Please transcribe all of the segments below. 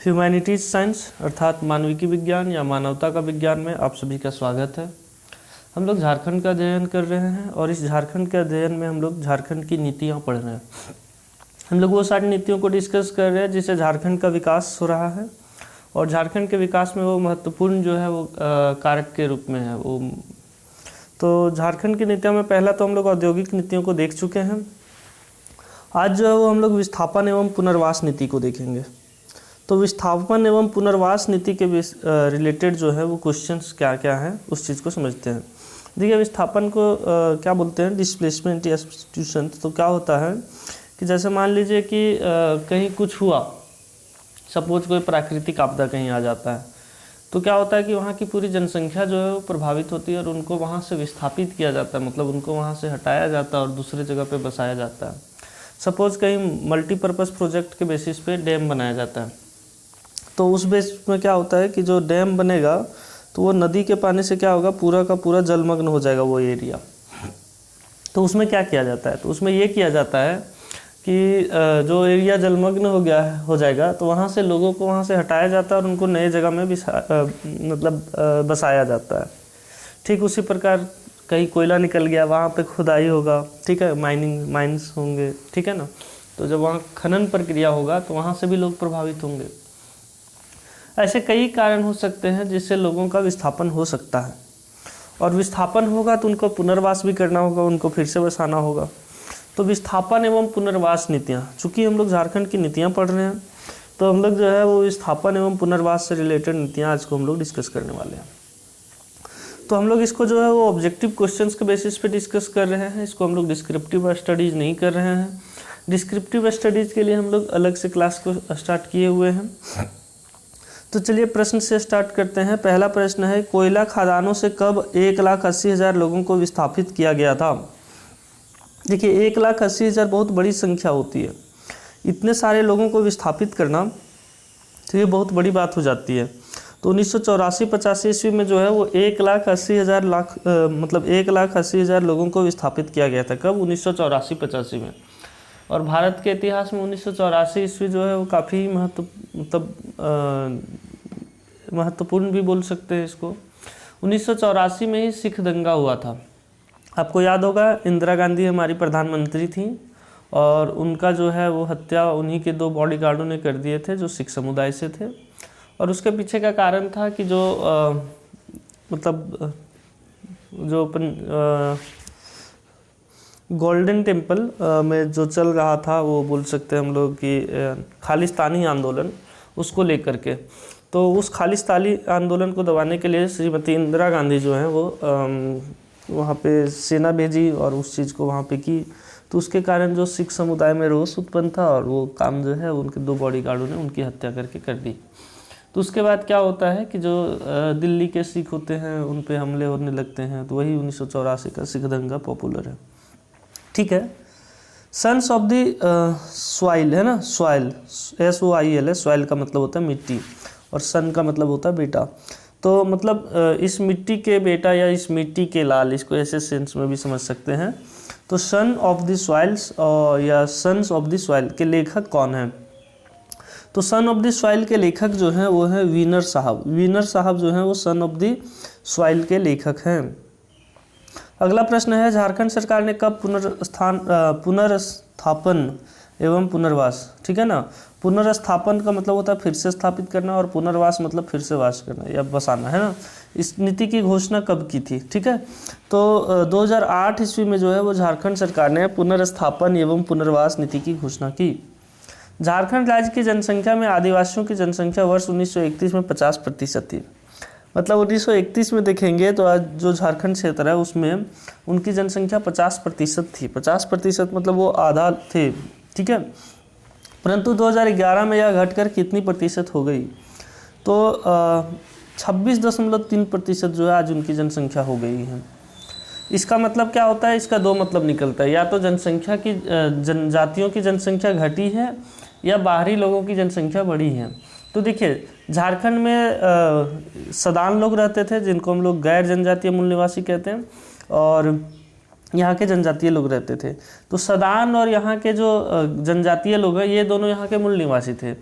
Humanities science अर्थात मानविकी विज्ञान या मानवता का विज्ञान में आप सभी का स्वागत है। हम लोग झारखंड का अध्ययन कर रहे हैं और इस झारखंड के अध्ययन में हम लोग झारखंड की नीतियाँ पढ़ रहे हैं। हम लोग वो सारी नीतियों को डिस्कस कर रहे हैं जिससे झारखंड का विकास हो रहा है और झारखंड के विकास में वो महत्वपूर्ण जो है वो कारक के रूप में है वो। तो झारखंड की नीतियों में पहला तो हम लोग औद्योगिक नीतियों को देख चुके हैं। आज जो है वो हम लोग विस्थापन एवं पुनर्वास नीति को देखेंगे। तो विस्थापन एवं पुनर्वास नीति के रिलेटेड जो है वो क्वेश्चंस क्या क्या हैं उस चीज़ को समझते हैं। देखिए विस्थापन को क्या बोलते हैं, डिस्प्लेसमेंट या सब्स्टिट्यूशन। तो क्या होता है कि जैसे मान लीजिए कि कहीं कुछ हुआ, सपोज कोई प्राकृतिक आपदा कहीं आ जाता है, तो क्या होता है कि वहाँ की पूरी जनसंख्या जो है वो प्रभावित होती है और उनको वहाँ से विस्थापित किया जाता है, मतलब उनको वहाँ से हटाया जाता है और दूसरे जगह पे बसाया जाता है। सपोज कहीं मल्टीपर्पज़ प्रोजेक्ट के बेसिस पे डैम बनाया जाता है, तो उस बेस में क्या होता है कि जो डैम बनेगा तो वो नदी के पानी से क्या होगा, पूरा का पूरा जलमग्न हो जाएगा वो एरिया। तो उसमें क्या किया जाता है, तो उसमें ये किया जाता है कि जो एरिया जलमग्न हो जाएगा तो वहाँ से लोगों को वहाँ से हटाया जाता है और उनको नए जगह में बसाया जाता है। ठीक उसी प्रकार कहीं कोयला निकल गया, वहाँ पे खुदाई होगा, ठीक है, माइंस होंगे, ठीक है ना। तो जब वहाँ खनन प्रक्रिया होगा तो वहाँ से भी लोग प्रभावित होंगे। ऐसे कई कारण हो सकते हैं जिससे लोगों का विस्थापन हो सकता है और विस्थापन होगा तो उनको पुनर्वास भी करना होगा, उनको फिर से बसाना होगा। तो विस्थापन एवं पुनर्वास नीतियाँ, चूँकि हम लोग झारखंड की नीतियाँ पढ़ रहे हैं तो हम लोग जो है वो विस्थापन एवं पुनर्वास से रिलेटेड नीतियाँ आज को हम लोग डिस्कस करने वाले हैं। तो हम लोग इसको जो है वो ऑब्जेक्टिव क्वेश्चंस के बेसिस पे डिस्कस कर रहे हैं, इसको हम लोग डिस्क्रिप्टिव स्टडीज़ नहीं कर रहे हैं। डिस्क्रिप्टिव स्टडीज़ के लिए हम लोग अलग से क्लास को स्टार्ट किए हुए हैं। तो चलिए प्रश्न से स्टार्ट करते हैं। पहला प्रश्न है, कोयला खदानों से कब 1,80,000 लोगों को विस्थापित किया गया था। देखिए 1,80,000 बहुत बड़ी संख्या होती है, इतने सारे लोगों को विस्थापित करना तो ये बहुत बड़ी बात हो जाती है। तो 1984-85 ईस्वी में जो है वो 1,80,000 लोगों को विस्थापित किया गया था। कब? 1984-85 में। और भारत के इतिहास में 1984 ईस्वी जो है वो काफ़ी महत्वपूर्ण भी बोल सकते हैं इसको। 1984 में ही सिख दंगा हुआ था। आपको याद होगा इंदिरा गांधी हमारी प्रधानमंत्री थी और उनका जो है वो हत्या उन्हीं के 2 बॉडीगार्डों ने कर दिए थे जो सिख समुदाय से थे। और उसके पीछे का कारण था कि जो गोल्डन टेम्पल में जो चल रहा था वो बोल सकते हैं हम लोग कि खालिस्तानी आंदोलन, उसको लेकर के। तो उस खालिस्तानी आंदोलन को दबाने के लिए श्रीमती इंदिरा गांधी जो है वो वहाँ पे सेना भेजी और उस चीज़ को वहाँ पे की। तो उसके कारण जो सिख समुदाय में रोष उत्पन्न था और वो काम जो है उनके 2 बॉडीगार्डों ने उनकी हत्या करके कर दी। तो उसके बाद क्या होता है कि जो दिल्ली के सिख होते हैं उन पे हमले होने लगते हैं। तो वही 1984 का सिख दंगा पॉपुलर है, ठीक है। सन्स ऑफ द सॉइल है ना, सॉइल SOIL है। सॉइल का मतलब होता है मिट्टी और सन का मतलब होता है बेटा। तो मतलब इस मिट्टी के बेटा या इस मिट्टी के लाल, इसको ऐसे सेंस में भी समझ सकते हैं। तो सन ऑफ द सॉइल्स या सन्स ऑफ द सॉइल के लेखक कौन है? तो सन ऑफ द सॉइल के लेखक जो हैं वो है वीनर साहब। वीनर साहब जो हैं वो सन ऑफ द सॉइल के लेखक हैं। अगला प्रश्न है, झारखंड सरकार ने कब पुनर्स्थापन एवं पुनर्वास, ठीक है ना। पुनर्स्थापन का मतलब होता है फिर से स्थापित करना और पुनर्वास मतलब फिर से वास करना या बसाना, है ना। इस नीति की घोषणा कब की थी, ठीक है। तो 2008 ईस्वी में जो है वो झारखंड सरकार ने पुनर्स्थापन एवं पुनर्वास नीति की घोषणा की। झारखंड राज्य की जनसंख्या में आदिवासियों की जनसंख्या वर्ष 1931 में 50% थी। मतलब 1931 में देखेंगे तो आज जो झारखंड क्षेत्र है उसमें उनकी जनसंख्या 50% थी। 50% मतलब वो आधा थे, ठीक है। परंतु 2011 में यह घटकर कितनी प्रतिशत हो गई? तो 26.3% जो है आज उनकी जनसंख्या हो गई है। इसका मतलब क्या होता है? इसका 2 मतलब निकलता है, या तो जनसंख्या की जनजातियों की जनसंख्या घटी है या बाहरी लोगों की जनसंख्या बढ़ी है। तो देखिए झारखंड में सदान लोग रहते थे जिनको हम लोग गैर जनजातीय मूल निवासी कहते हैं और यहाँ के जनजातीय लोग रहते थे। तो सदान और यहाँ के जो जनजातीय लोग हैं ये दोनों यहाँ के मूल निवासी थे।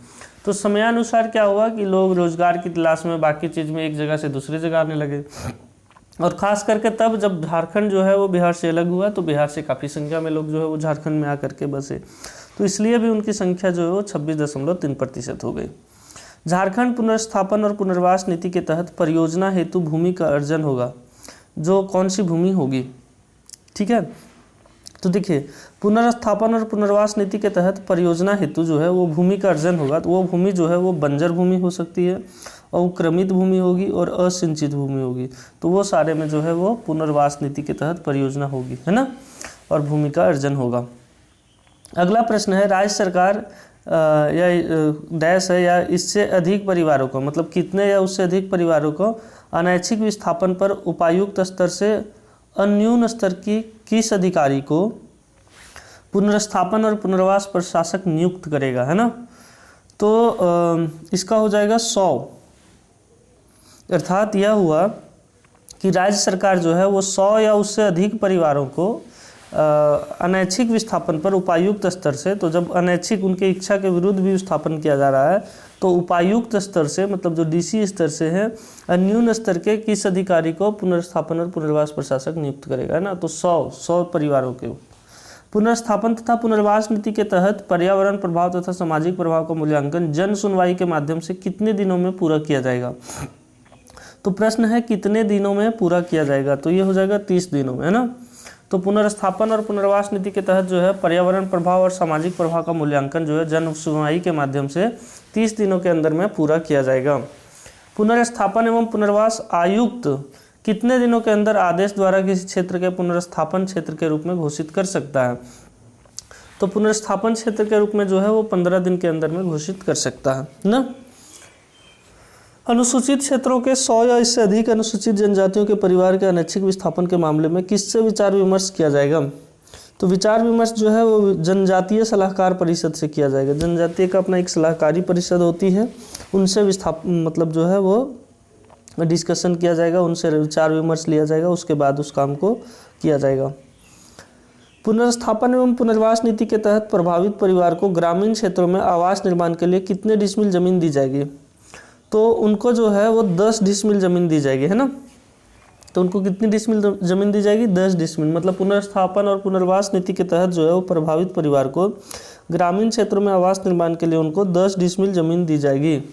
तो समयानुसार क्या हुआ कि लोग रोजगार की तलाश में बाकी चीज़ में एक जगह से दूसरी जगह आने लगे, और ख़ास करके तब जब झारखंड जो है वो बिहार से अलग हुआ तो बिहार से काफ़ी संख्या में लोग जो है वो झारखंड में आकर के बसे, तो इसलिए भी उनकी संख्या जो है वो 26.3% हो गई। झारखंड पुनर्स्थापन और पुनर्वास नीति के तहत परियोजना हेतु भूमि का अर्जन होगा। जो कौन सी भूमि होगी, ठीक है, तो देखिए पुनर्स्थापन और पुनर्वास नीति के तहत परियोजना हेतु जो है वो भूमि का अर्जन होगा। तो वो भूमि जो है वो बंजर भूमि हो सकती है, अवक्रमित भूमि होगी और असिंचित भूमि होगी। तो वो सारे में जो है वो पुनर्वास नीति के तहत परियोजना होगी, है ना, और भूमि का अर्जन होगा। अगला प्रश्न है, राज्य सरकार या डैश है या इससे अधिक परिवारों को, मतलब कितने या उससे अधिक परिवारों को अनैच्छिक विस्थापन पर उपायुक्त स्तर से अन्यून स्तर की किस अधिकारी को पुनर्स्थापन और पुनर्वास प्रशासक नियुक्त करेगा, है ना। तो इसका हो जाएगा 100, अर्थात यह हुआ कि राज्य सरकार जो है वो 100 या उससे अधिक परिवारों को अनैच्छिक विस्थापन पर उपायुक्त स्तर से, तो जब अनैच्छिक उनके इच्छा के विरुद्ध भी विस्थापन किया जा रहा है तो उपायुक्त स्तर से, मतलब जो डीसी स्तर से है, अन्यून स्तर के किस अधिकारी को पुनर्स्थापन और पुनर्वास प्रशासक नियुक्त करेगा, है ना। तो 100 परिवारों के। पुनर्स्थापन तथा पुनर्वास नीति के तहत पर्यावरण प्रभाव तथा सामाजिक प्रभाव का मूल्यांकन जन सुनवाई के माध्यम से कितने दिनों में पूरा किया जाएगा। तो प्रश्न है कितने दिनों में पूरा किया जाएगा, तो ये हो जाएगा 30 दिनों में, है ना। तो पुनर्स्थापन और पुनर्वास नीति के तहत जो है पर्यावरण प्रभाव और सामाजिक प्रभाव का मूल्यांकन जो है जन सुनवाई के माध्यम से 30 दिनों के अंदर में पूरा किया जाएगा। पुनर्स्थापन एवं पुनर्वास आयुक्त कितने दिनों के अंदर आदेश द्वारा किसी क्षेत्र के पुनर्स्थापन क्षेत्र के रूप में घोषित कर सकता है। तो पुनर्स्थापन क्षेत्र के रूप में जो है वो 15 दिन के अंदर में घोषित कर सकता है ना। अनुसूचित क्षेत्रों के 100 या इससे अधिक अनुसूचित जनजातियों के परिवार के अनैच्छिक विस्थापन के मामले में किससे विचार विमर्श किया जाएगा। तो विचार विमर्श जो है वो जनजातीय सलाहकार परिषद से किया जाएगा। जनजातीय का अपना एक सलाहकारी परिषद होती है, उनसे मतलब जो है वो डिस्कशन किया जाएगा, उनसे विचार विमर्श लिया जाएगा, उसके बाद उस काम को किया जाएगा। पुनर्स्थापन एवं पुनर्वास नीति के तहत प्रभावित परिवार को ग्रामीण क्षेत्रों में आवास निर्माण के लिए कितने डिसमिल जमीन दी जाएगी। तो उनको जो है वो 10 डिसमिल जमीन दी जाएगी, है ना। तो उनको कितनी डिसमिल जमीन दी जाएगी, 10 डिसमिल। मतलब पुनर्स्थापन और पुनर्वास नीति के तहत जो है वो प्रभावित परिवार को ग्रामीण क्षेत्रों में आवास निर्माण के लिए उनको 10 डिसमिल जमीन दी जाएगी।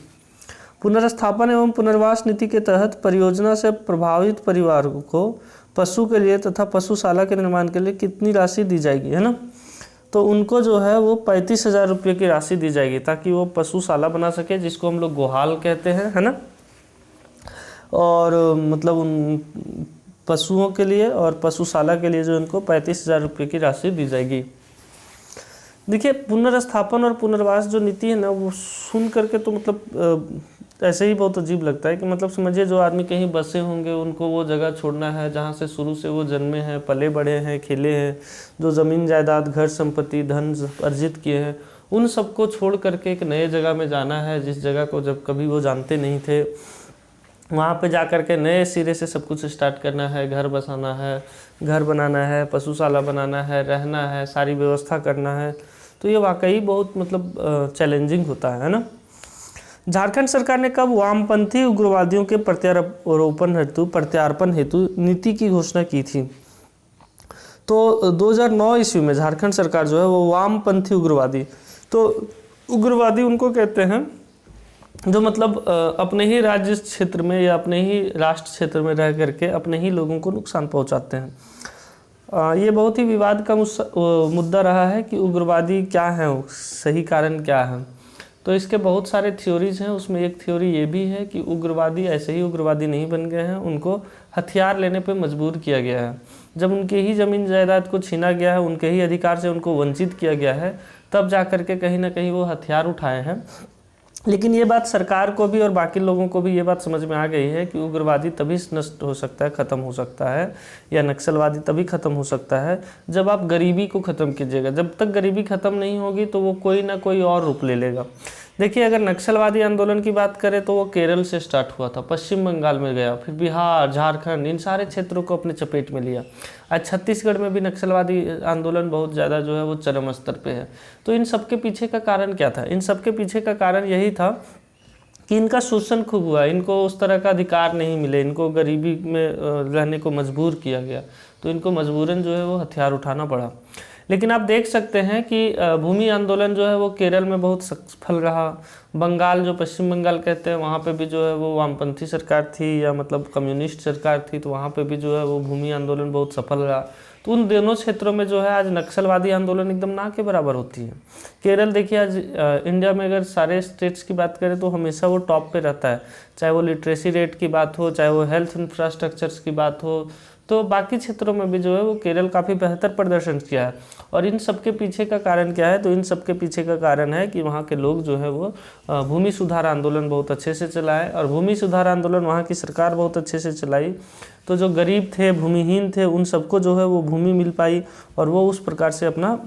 पुनर्स्थापन एवं पुनर्वास नीति के तहत परियोजना से प्रभावित परिवार को पशु के लिए तथा पशुशाला के निर्माण के लिए कितनी राशि दी जाएगी, है ना। तो उनको जो है वो 35,000 रुपये की राशि दी जाएगी ताकि वो पशुशाला बना सके, जिसको हम लोग गोहाल कहते हैं, है ना। और मतलब उन पशुओं के लिए और पशुशाला के लिए जो उनको 35,000 रुपये की राशि दी जाएगी। देखिए पुनर्स्थापन और पुनर्वास जो नीति है ना, वो सुन करके तो मतलब ऐसे ही बहुत अजीब लगता है कि मतलब समझिए जो आदमी कहीं बसे होंगे उनको वो जगह छोड़ना है जहाँ से शुरू से वो जन्मे हैं, पले बढ़े हैं, खेले हैं, जो ज़मीन जायदाद घर संपत्ति धन अर्जित किए हैं, उन सबको छोड़ करके एक नए जगह में जाना है, जिस जगह को जब कभी वो जानते नहीं थे। वहाँ पे जा कर के नए सिरे से सब कुछ स्टार्ट करना है, घर बसाना है, घर बनाना है, पशुशाला बनाना है, रहना है, सारी व्यवस्था करना है। तो ये वाकई बहुत मतलब चैलेंजिंग होता है ना। झारखंड सरकार ने कब वामपंथी उग्रवादियों के प्रत्यार्पण हेतु नीति की घोषणा की थी। तो 2009 ईस्वी में झारखंड सरकार जो है वो वामपंथी उग्रवादी, तो उग्रवादी उनको कहते हैं जो मतलब अपने ही राज्य क्षेत्र में या अपने ही राष्ट्र क्षेत्र में रह करके अपने ही लोगों को नुकसान पहुंचाते हैं। ये बहुत ही विवाद का मुद्दा रहा है कि उग्रवादी क्या है, सही कारण क्या है। तो इसके बहुत सारे थ्योरीज हैं, उसमें एक थ्योरी ये भी है कि उग्रवादी ऐसे ही उग्रवादी नहीं बन गए हैं, उनको हथियार लेने पे मजबूर किया गया है। जब उनके ही ज़मीन जायदाद को छीना गया है, उनके ही अधिकार से उनको वंचित किया गया है, तब जा कर के कहीं ना कहीं वो हथियार उठाए हैं। लेकिन ये बात सरकार को भी और बाकी लोगों को भी ये बात समझ में आ गई है कि उग्रवादी तभी नष्ट हो सकता है, ख़त्म हो सकता है, या नक्सलवादी तभी ख़त्म हो सकता है जब आप गरीबी को ख़त्म कीजिएगा। जब तक गरीबी ख़त्म नहीं होगी तो वो कोई ना कोई और रूप ले लेगा। देखिए अगर नक्सलवादी आंदोलन की बात करें तो वो केरल से स्टार्ट हुआ था, पश्चिम बंगाल में गया, फिर बिहार, झारखंड, इन सारे क्षेत्रों को अपने चपेट में लिया। आज छत्तीसगढ़ में भी नक्सलवादी आंदोलन बहुत ज़्यादा जो है वो चरम स्तर पे है। तो इन सब के पीछे का कारण क्या था? इन सब के पीछे का कारण यही था कि इनका शोषण खूब हुआ, इनको उस तरह का अधिकार नहीं मिले, इनको गरीबी में रहने को मजबूर किया गया, तो इनको मजबूरन जो है वो हथियार उठाना पड़ा। लेकिन आप देख सकते हैं कि भूमि आंदोलन जो है वो केरल में बहुत सफल रहा। बंगाल, जो पश्चिम बंगाल कहते हैं, वहाँ पे भी जो है वो वामपंथी सरकार थी या मतलब कम्युनिस्ट सरकार थी, तो वहाँ पे भी जो है वो भूमि आंदोलन बहुत सफल रहा। तो उन दोनों क्षेत्रों में जो है आज नक्सलवादी आंदोलन एकदम ना के बराबर होती है। केरल देखिए आज इंडिया में अगर सारे स्टेट्स की बात करें तो हमेशा वो टॉप पे रहता है, चाहे वो लिटरेसी रेट की बात हो, चाहे वो हेल्थ इंफ्रास्ट्रक्चर्स की बात हो, तो बाकी क्षेत्रों में भी जो है वो केरल काफ़ी बेहतर प्रदर्शन किया है। और इन सब के पीछे का कारण क्या है? तो इन सब के पीछे का कारण है कि वहाँ के लोग जो है वो भूमि सुधार आंदोलन बहुत अच्छे से चलाए, और भूमि सुधार आंदोलन वहाँ की सरकार बहुत अच्छे से चलाई। तो जो गरीब थे, भूमिहीन थे, उन सबको जो है वो भूमि मिल पाई और वो उस प्रकार से अपना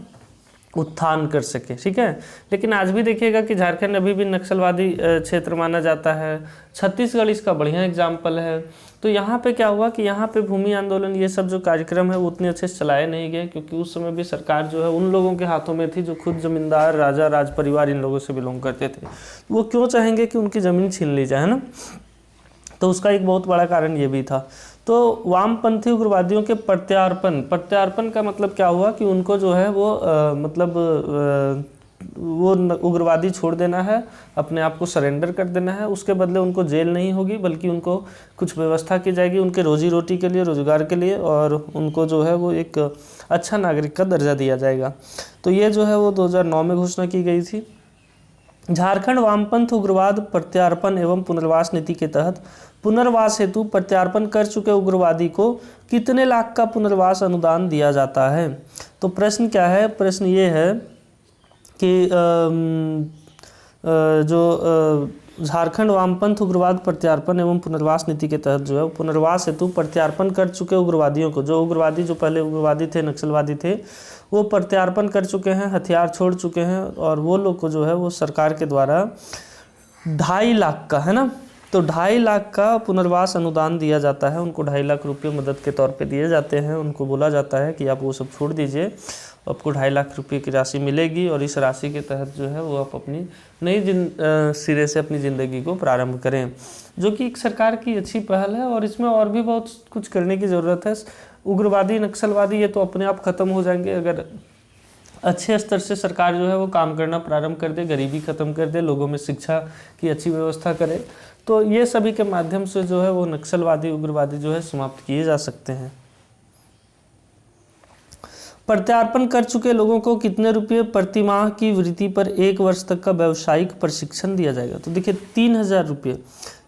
उत्थान कर सके। ठीक है, लेकिन आज भी देखिएगा कि झारखंड अभी भी नक्सलवादी क्षेत्र माना जाता है। छत्तीसगढ़ इसका बढ़िया एग्जाम्पल है। तो यहाँ पे क्या हुआ कि यहाँ पे भूमि आंदोलन, ये सब जो कार्यक्रम है वो उतने अच्छे से चलाए नहीं गए, क्योंकि उस समय भी सरकार जो है उन लोगों के हाथों में थी जो खुद जमींदार, राजा, राज परिवार, इन लोगों से बिलोंग करते थे। वो क्यों चाहेंगे कि उनकी ज़मीन छीन ली जाए, है ना? तो उसका एक बहुत बड़ा कारण ये भी था। तो वामपंथी उग्रवादियों के प्रत्यार्पण का मतलब क्या हुआ कि उनको जो है वो वो उग्रवादी छोड़ देना है, अपने आप को सरेंडर कर देना है। उसके बदले उनको जेल नहीं होगी, बल्कि उनको कुछ व्यवस्था की जाएगी उनके रोजी रोटी के लिए, रोजगार के लिए, और उनको जो है वो एक अच्छा नागरिक का दर्जा दिया जाएगा। तो ये जो है वो 2009 में घोषणा की गई थी। झारखंड वामपंथ उग्रवाद प्रत्यार्पण एवं पुनर्वास नीति के तहत पुनर्वास हेतु प्रत्यार्पण कर चुके उग्रवादी को कितने लाख का पुनर्वास अनुदान दिया जाता है? तो प्रश्न क्या है? प्रश्न ये है कि जो झारखंड वामपंथ उग्रवाद प्रत्यार्पण एवं पुनर्वास नीति के तहत जो है पुनर्वास हेतु प्रत्यार्पण कर चुके उग्रवादियों को, जो उग्रवादी जो पहले उग्रवादी थे, नक्सलवादी थे, वो प्रत्यार्पण कर चुके हैं, हथियार छोड़ चुके हैं, और वो लोग को जो है वो सरकार के द्वारा 2.5 लाख का, है ना, तो 2.5 लाख का पुनर्वास अनुदान दिया जाता है। उनको 2.5 लाख रुपये मदद के तौर पे दिए जाते हैं। उनको बोला जाता है कि आप वो सब छोड़ दीजिए, आपको 2.5 लाख रुपये की राशि मिलेगी, और इस राशि के तहत जो है वो आप अपनी नई सिरे से अपनी ज़िंदगी को प्रारंभ करें, जो कि एक सरकार की अच्छी पहल है। और इसमें और भी बहुत कुछ करने की ज़रूरत है। उग्रवादी, नक्सलवादी ये तो अपने आप ख़त्म हो जाएंगे अगर अच्छे स्तर से सरकार जो है वो काम करना प्रारंभ कर दे, गरीबी ख़त्म कर दे, लोगों में शिक्षा की अच्छी व्यवस्था करे। तो ये सभी के माध्यम से जो है वो नक्सलवादी, उग्रवादी जो है समाप्त किए जा सकते हैं। प्रत्यार्पण कर चुके लोगों को कितने रुपये प्रति माह की वृत्ति पर 1 वर्ष तक का व्यावसायिक प्रशिक्षण दिया जाएगा? तो देखिए 3,000 रुपये,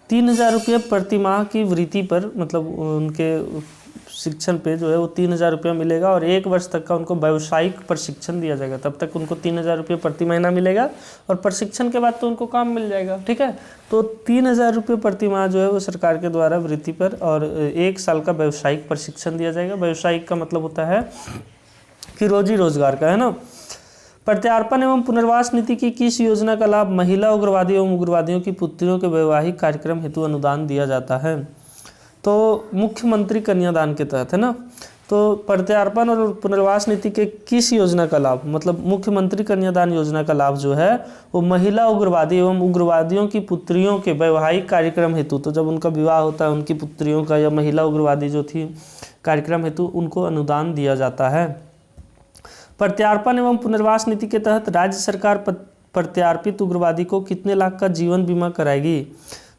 3,000 रुपये प्रति माह की वृत्ति पर, मतलब उनके शिक्षण पे जो है वो 3,000 रुपया मिलेगा, और 1 वर्ष तक का उनको व्यावसायिक प्रशिक्षण दिया जाएगा। तब तक उनको 3,000 रुपये प्रति महीना मिलेगा, और प्रशिक्षण के बाद तो उनको काम मिल जाएगा। ठीक है, तो 3,000 रुपये प्रति माह जो है वो सरकार के द्वारा वृत्ति पर, और 1 साल का व्यावसायिक प्रशिक्षण दिया जाएगा। व्यावसायिक का मतलब होता है कि रोजी रोजगार का, है ना। प्रत्यार्पण एवं पुनर्वास नीति की किस योजना का लाभ महिला उग्रवादी एवं उग्रवादियों की पुत्रियों के वैवाहिक कार्यक्रम हेतु अनुदान दिया जाता है? तो मुख्यमंत्री कन्यादान के तहत, है ना। तो प्रत्यार्पण और पुनर्वास नीति के किस योजना का लाभ, मतलब मुख्यमंत्री कन्यादान योजना का लाभ जो है वो महिला उग्रवादी एवं उग्रवादियों की पुत्रियों के वैवाहिक कार्यक्रम हेतु, तो जब उनका विवाह होता है उनकी पुत्रियों का या महिला उग्रवादी जो थी कार्यक्रम हेतु, उनको अनुदान दिया जाता है। प्रत्यार्पण एवं पुनर्वास नीति के तहत राज्य सरकार प्रत्यार्पित उग्रवादी को कितने लाख का जीवन बीमा कराएगी?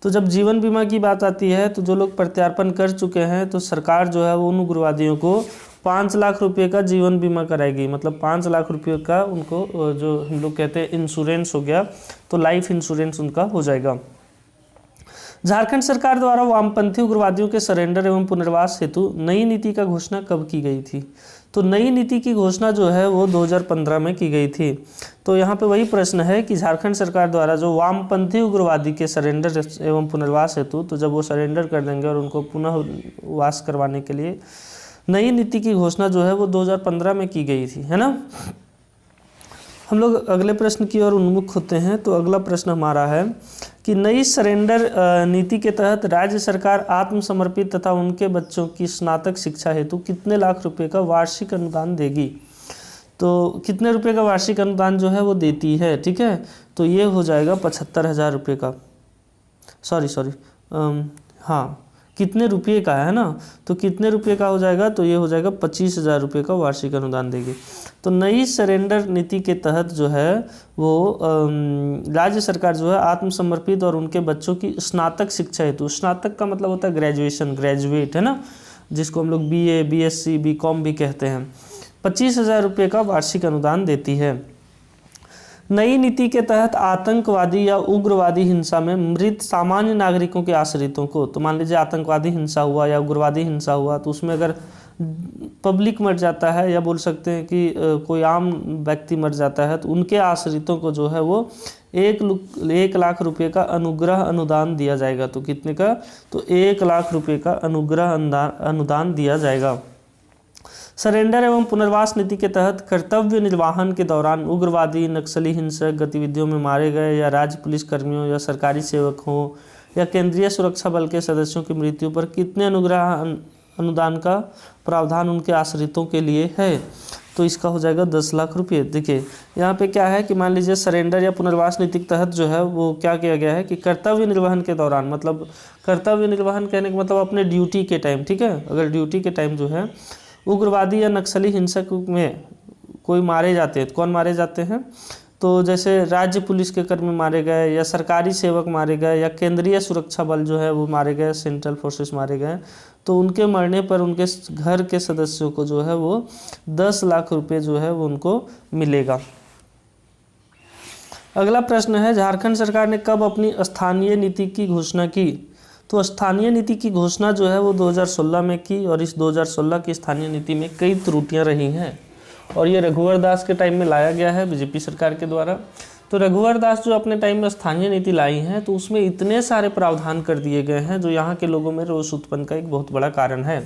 तो जब जीवन बीमा की बात आती है तो जो लोग प्रत्यार्पण कर चुके हैं तो सरकार जो है वो उन उग्रवादियों को 5 लाख रुपए का जीवन बीमा कराएगी। मतलब 5 लाख रुपये का उनको, जो हम लोग कहते हैं इंश्योरेंस हो गया, तो लाइफ इंश्योरेंस उनका हो जाएगा। झारखंड सरकार द्वारा वामपंथी उग्रवादियों के सरेंडर एवं पुनर्वास हेतु नई नीति का घोषणा कब की गई थी? तो नई नीति की घोषणा जो है वो 2015 में की गई थी। तो यहाँ पे वही प्रश्न है कि झारखंड सरकार द्वारा जो वामपंथी उग्रवादी के सरेंडर एवं पुनर्वास हेतु, तो जब वो सरेंडर कर देंगे और उनको पुनः वास करवाने के लिए नई नीति की घोषणा जो है वो 2015 में की गई थी, है ना। हम लोग अगले प्रश्न की ओर उन्मुख होते हैं। तो अगला प्रश्न हमारा है कि नई सरेंडर नीति के तहत राज्य सरकार आत्मसमर्पित तथा उनके बच्चों की स्नातक शिक्षा हेतु कितने लाख रुपए का वार्षिक अनुदान देगी। तो कितने रुपए का वार्षिक अनुदान जो है वो देती है, ठीक है। तो ये हो जाएगा 75,000 रुपये का, सॉरी हाँ कितने रुपये का है ना, तो कितने रुपये का हो जाएगा, तो ये हो जाएगा 25,000 रुपये का वार्षिक अनुदान देगी। तो नई सरेंडर नीति के तहत जो है वो राज्य सरकार जो है आत्मसमर्पित और उनके बच्चों की स्नातक शिक्षा हेतु, स्नातक का मतलब होता है ग्रेजुएशन, ग्रेजुएट है ना, जिसको हम लोग BA, BSc, BCom भी कहते हैं, 25,000 रुपये का वार्षिक अनुदान देती है। नई नीति के तहत आतंकवादी या उग्रवादी हिंसा में मृत सामान्य नागरिकों के आश्रितों को, तो मान लीजिए आतंकवादी हिंसा हुआ या उग्रवादी हिंसा हुआ, तो उसमें अगर पब्लिक मर जाता है या बोल सकते हैं कि कोई आम व्यक्ति मर जाता है, तो उनके आश्रितों को जो है वो 1 लाख रुपए का अनुग्रह अनुदान दिया जाएगा। तो कितने का, तो 1 लाख रुपए का अनुग्रह अनुदान दिया जाएगा। सरेंडर एवं पुनर्वास नीति के तहत कर्तव्य निर्वहन के दौरान उग्रवादी, नक्सली हिंसक गतिविधियों में मारे गए या राज्य पुलिस कर्मियों या सरकारी सेवक हों या केंद्रीय सुरक्षा बल के सदस्यों की मृत्यु पर कितने अनुग्रह अनुदान का प्रावधान उनके आश्रितों के लिए है। तो इसका हो जाएगा 10 लाख रुपये। देखिए यहाँ पे क्या है कि मान लीजिए सरेंडर या पुनर्वास नीति के तहत जो है वो क्या किया गया है कि कर्तव्य निर्वहन के दौरान, मतलब कर्तव्य निर्वहन कहने का मतलब अपने ड्यूटी के टाइम, ठीक है, अगर ड्यूटी के टाइम जो है उग्रवादी या नक्सली हिंसक में कोई मारे जाते हैं, तो कौन मारे जाते हैं, तो जैसे राज्य पुलिस के कर्मी मारे गए या सरकारी सेवक मारे गए या केंद्रीय सुरक्षा बल जो है वो मारे गए, सेंट्रल फोर्सेस मारे गए, तो उनके मरने पर उनके घर के सदस्यों को जो है वो 10 लाख रुपए जो है वो उनको मिलेगा। अगला प्रश्न है झारखंड सरकार ने कब अपनी स्थानीय नीति की घोषणा की। तो स्थानीय नीति की घोषणा जो है वो 2016 में की और इस 2016 की स्थानीय नीति में कई त्रुटियां रही हैं और ये रघुवर दास के टाइम में लाया गया है बीजेपी सरकार के द्वारा। तो रघुवर दास जो अपने टाइम में स्थानीय नीति लाई हैं तो उसमें इतने सारे प्रावधान कर दिए गए हैं जो यहाँ के लोगों में रोष उत्पन्न का एक बहुत बड़ा कारण है।